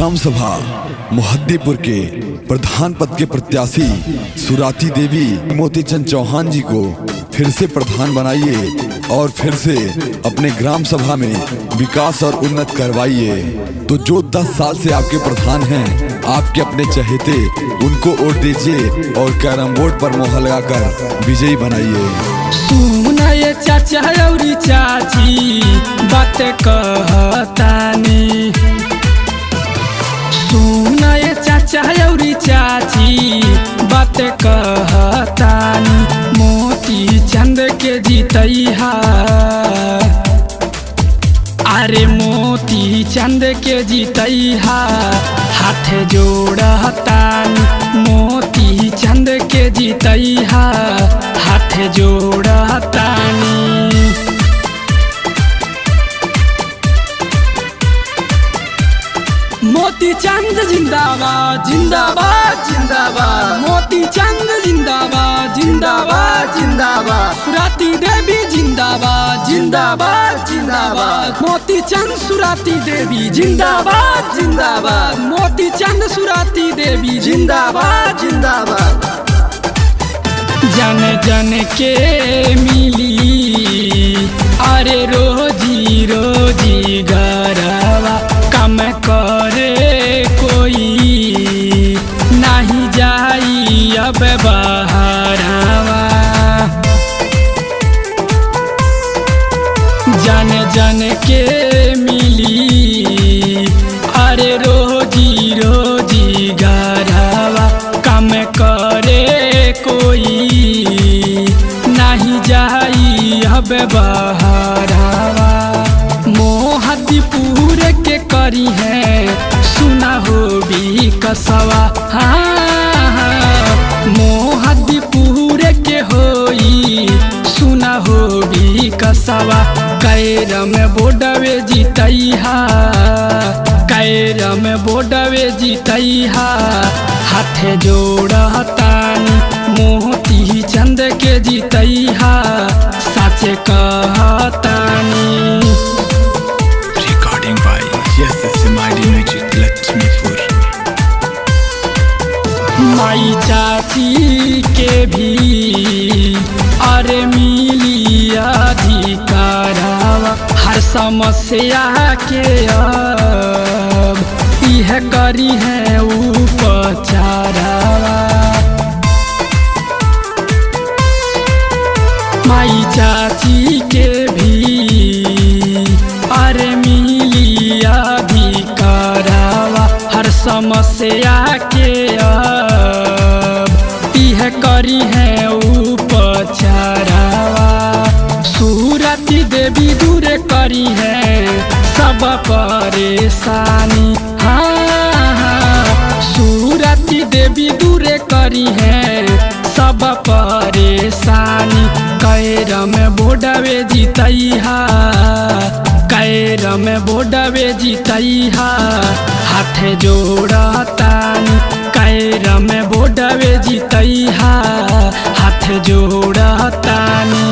Gram सभा मोहद्दीपुर के प्रधान पद के प्रत्याशी सुराती देवी मोतीचंद चौहान जी को फिर से प्रधान बनाइए और फिर से अपने ग्राम सभा में विकास और उन्नत करवाइए। तो जो 10 साल से आपके प्रधान हैं, आपके अपने चहेते, उनको वोट दीजिए और कैरम बोर्ड पर मोहर लगाकर विजयी बनाइए। सुना ये चाचा और चाची बात कहतानी, सुना ये चाचा और चाची बात कहतानी, मोती चंद के जीतैहा, अरे मोती चंद के जीतैहा, हाथ जोड़तानी, मोती चंद के जीतैहा, हाथ जोड़तानी। मोती चंद जिंदाबाद जिंदाबाद जिंदाबाद, मोती चंद जिंदाबाद जिंदाबाद जिंदाबाद, सुराती देवी जिंदाबाद जिंदाबाद जिंदाबाद, मोती चंद सुराती देवी जिंदाबाद जिंदाबाद, मोती चंद सुराती देवी जिंदाबाद जिंदाबाद। जन जन के मिली अरे रोजी रोजी गरवा, कम करे कोई नहीं जाई अब बहरावा। जन जन के मिली अरे रोजी रोजी गरवा, कम करे कोई नहीं जाई अब बहरावा। मोहद्दीपुर के करी है सुना हो भी कसवा, हाँ मोहद्दीपुर के होई सुना हो भी कसवा। कैरम बोडवे जीतैहा, कैरम बोडवे जीतैहा, हाथ जोड़तानी, मोती चंद के जीतैहा, सच कहतानी। Recording by SMID Music Laxmipur. माई चाची के भी अरे मिली अधिकारवा, हर समस्या के अब यह करी है उपचारवा। माई चाची के भी अरे मिली अधिकारवा, हर समस्या के अब यह करी है उपचारवा। सुराती देवी दूर करी है सब परेशानी, हाँ सुराती देवी दूर करी है सब परेशानी। कैरम बोडवे जीतैहा, कैरम बोडवे जीतैहा, हाथ जोड़तानी, कैरम बोडवे जीतैहा, हाथ जोड़तानी।